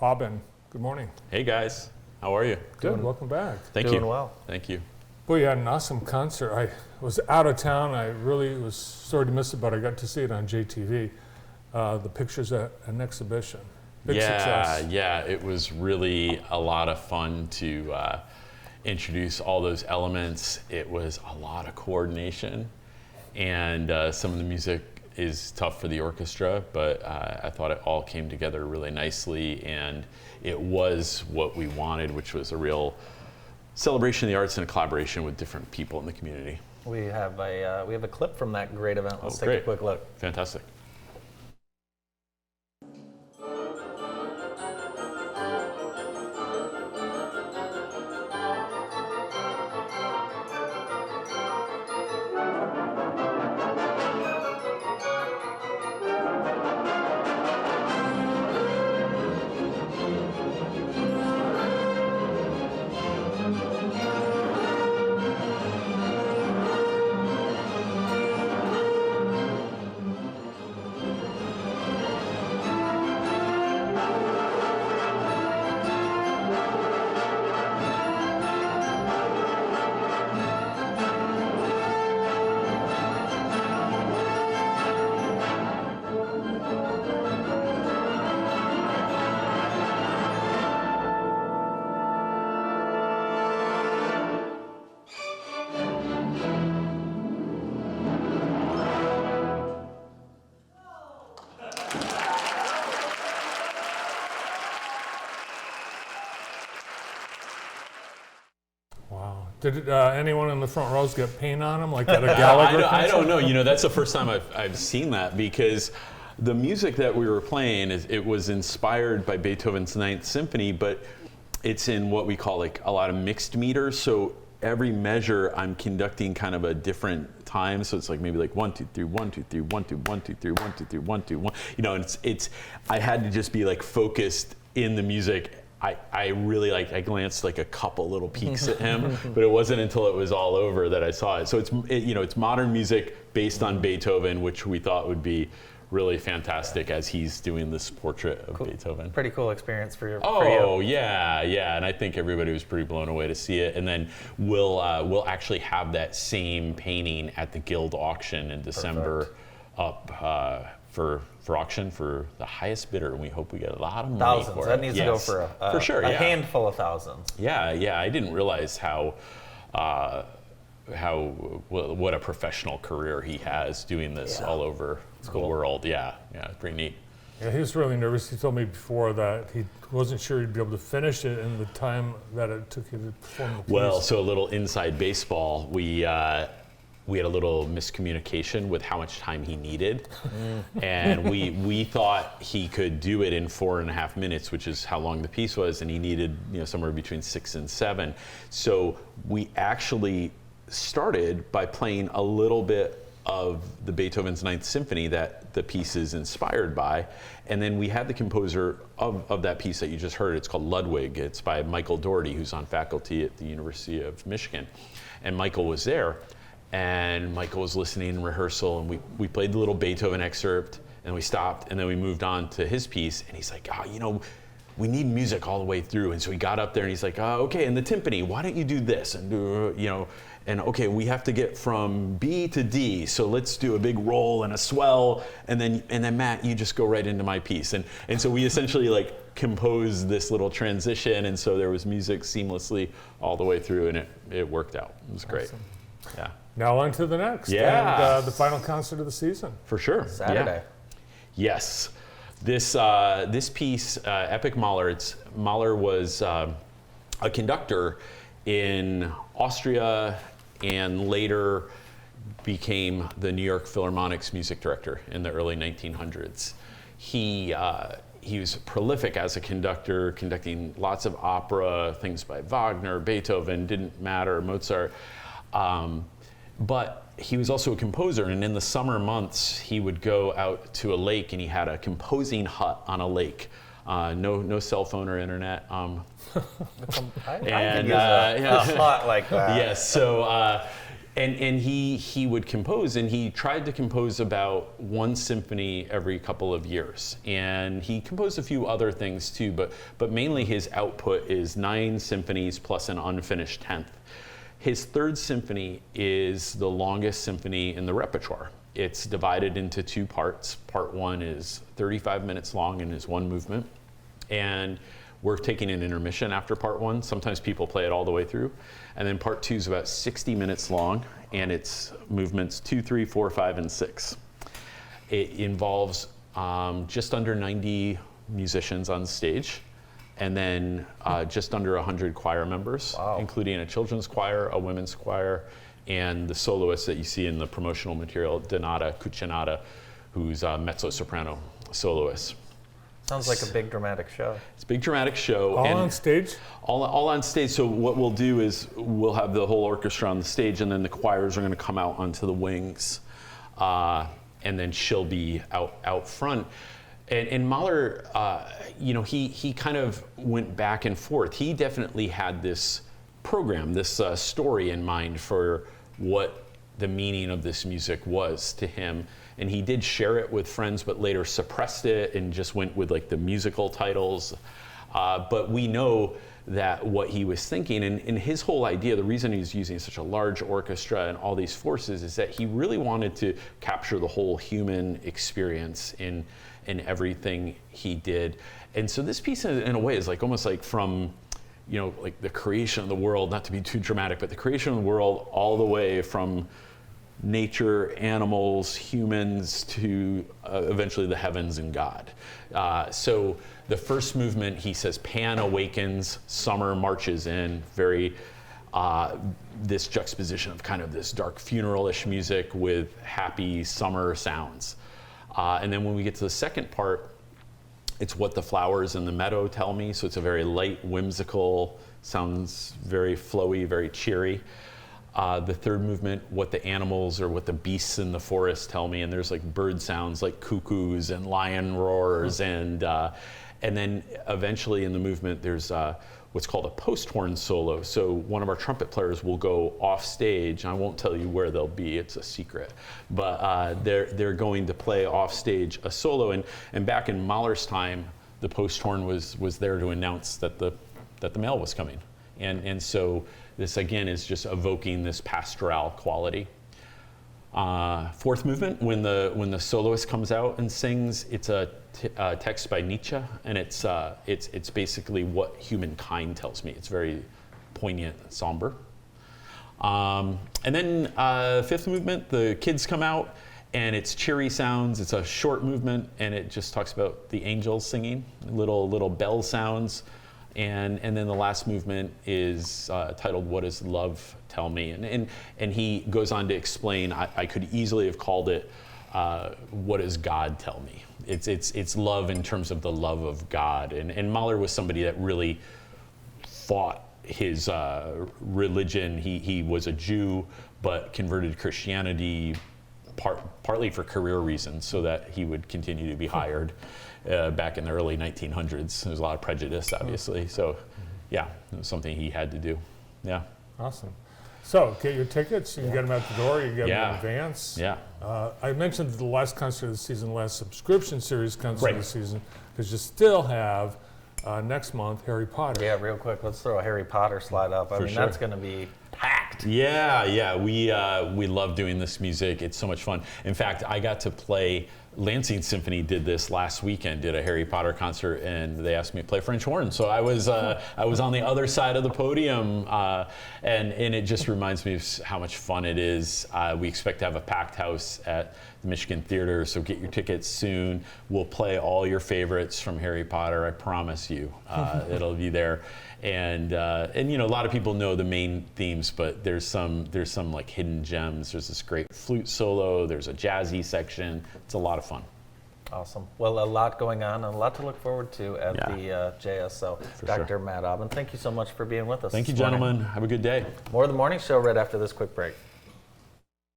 Aubin. Good morning. Hey guys, how are you? Good, welcome back. Thank Doing you. well. Thank you. Boy, you had an awesome concert. I was out of town. I really was sorry to miss it, but I got to see it on JTV. The pictures at an exhibition. Big success. Yeah, it was really a lot of fun to introduce all those elements. It was a lot of coordination, and some of the music is tough for the orchestra, but I thought it all came together really nicely, and it was what we wanted, which was a real celebration of the arts and a collaboration with different people in the community. We have a clip from that great event. Let's take great. a quick look. Fantastic. Wow. Did anyone in the front rows get paint on them like at a Gallagher I concert? don't know. You know, that's the first time I've seen that, because the music that we were playing, it was inspired by Beethoven's Ninth Symphony, but it's in what we call like a lot of mixed meters. So every measure I'm conducting kind of a different time. So it's like maybe like 1 2 3 1 2 3 1 2 1 2 3 1 2 3 1 2 1. You know, and it's I had to just be like focused in the music. I really I glanced like a couple little peeks at him, but it wasn't until it was all over that I saw it. So it's modern music based on Beethoven, which we thought would be really fantastic as he's doing this portrait of Beethoven. Pretty cool experience for you. Yeah, and I think everybody was pretty blown away to see it. And then we'll actually have that same painting at the Guild auction in December. Perfect. Up for auction for the highest bidder, and we hope we get a lot of money thousands. for it. That needs to go for a handful of thousands. Yeah, I didn't realize what a professional career he has doing this all over the world. Yeah, pretty neat. Yeah, he was really nervous. He told me before that he wasn't sure he'd be able to finish it in the time that it took you to perform the piece. Well, so a little inside baseball, we had a little miscommunication with how much time he needed. And we thought he could do it in 4.5 minutes, which is how long the piece was, and he needed somewhere between 6 and 7. So we actually started by playing a little bit of the Beethoven's Ninth Symphony that the piece is inspired by, and then we had the composer of that piece that you just heard. It's called Ludwig. It's by Michael Doherty, who's on faculty at the University of Michigan, and Michael was there. And Michael was listening in rehearsal, and we played the little Beethoven excerpt, and we stopped, and then we moved on to his piece, and he's like, we need music all the way through. And so he got up there, and he's like, okay, and the timpani, why don't you do this? And and okay, we have to get from B to D, so let's do a big roll and a swell, and then Matt, you just go right into my piece. And so we essentially composed this little transition, and so there was music seamlessly all the way through, and it worked out. It was great. Awesome. Yeah. Now on to the next. Yeah. And the final concert of the season. For sure. Saturday. Yeah. Yes. This piece, Epic Mahler, Mahler was a conductor in Austria and later became the New York Philharmonic's music director in the early 1900s. He was prolific as a conductor, conducting lots of opera, things by Wagner, Beethoven, didn't matter, Mozart. But he was also a composer, and in the summer months, he would go out to a lake, and he had a composing hut on a lake. No cell phone or internet. I can use a hut like that. Yes, so And he would compose, and he tried to compose about one symphony every couple of years. And he composed a few other things too, but mainly his output is 9 symphonies plus an unfinished 10th. His 3rd symphony is the longest symphony in the repertoire. It's divided into 2 parts. Part 1 is 35 minutes long and is 1 movement. And we're taking an intermission after part 1. Sometimes people play it all the way through. And then part 2 is about 60 minutes long, and it's movements 2, 3, 4, 5, and 6. It involves just under 90 musicians on stage, and then just under 100 choir members, including a children's choir, a women's choir, and the soloist that you see in the promotional material, Donata Cuccinata, who's a mezzo-soprano soloist. Sounds like a big dramatic show. It's a big dramatic show. All on stage? All on stage. So what we'll do is we'll have the whole orchestra on the stage, and then the choirs are going to come out onto the wings, and then she'll be out front. And Mahler, he kind of went back and forth. He definitely had this program, this story in mind for what the meaning of this music was to him. And he did share it with friends, but later suppressed it and just went with like the musical titles. But we know that what he was thinking, and his whole idea, the reason he's using such a large orchestra and all these forces, is that he really wanted to capture the whole human experience in everything he did. And so this piece, in a way, is like almost like from, like the creation of the world, not to be too dramatic, but the creation of the world all the way from nature, animals, humans, to eventually the heavens and God. So the first movement, he says, Pan awakens, summer marches in, very this juxtaposition of kind of this dark funeral-ish music with happy summer sounds. And then when we get to the second part, it's what the flowers in the meadow tell me. So it's a very light, whimsical, sounds very flowy, very cheery. The third movement, what the animals or what the beasts in the forest tell me, and there's like bird sounds like cuckoos and lion roars, and then eventually in the movement there's what's called a post horn solo. So one of our trumpet players will go off stage. I won't tell you where they'll be; it's a secret. But they're going to play off stage a solo, and back in Mahler's time, the post horn was there to announce that the mail was coming, and so. This again is just evoking this pastoral quality. Fourth movement, when the soloist comes out and sings, it's a text by Nietzsche, and it's basically what humankind tells me. It's very poignant and somber. And then fifth movement, the kids come out, and it's cheery sounds. It's a short movement, and it just talks about the angels singing, little bell sounds. And then the last movement is titled "What Does Love Tell Me?" And he goes on to explain. I could easily have called it "What Does God Tell Me?" It's love in terms of the love of God. And Mahler was somebody that really fought his religion. He was a Jew, but converted to Christianity partly for career reasons, so that he would continue to be hired. Back in the early 1900s, there was a lot of prejudice, obviously. So, yeah, it was something he had to do. Yeah. Awesome. So, get your tickets. You can get them at the door. You can get them in advance. Yeah. I mentioned the last concert of the season, the last subscription series concert of the season, because you still have next month Harry Potter. Yeah, real quick, let's throw a Harry Potter slide up. I mean, that's going to be packed. Yeah. We love doing this music. It's so much fun. In fact, I got to play. Lansing Symphony did this last weekend, did a Harry Potter concert, and they asked me to play French horn. So I was on the other side of the podium, and it just reminds me of how much fun it is. We expect to have a packed house at the Michigan Theater, so get your tickets soon. We'll play all your favorites from Harry Potter, I promise you. It'll be there. And a lot of people know the main themes, but there's some like hidden gems. There's this great flute solo. There's a jazzy section. It's a lot of fun. Awesome. Well, a lot going on and a lot to look forward to at the JSO. Dr. Matt Aubin, thank you so much for being with us. Thank you, gentlemen. Have a good day. More of the morning show right after this quick break.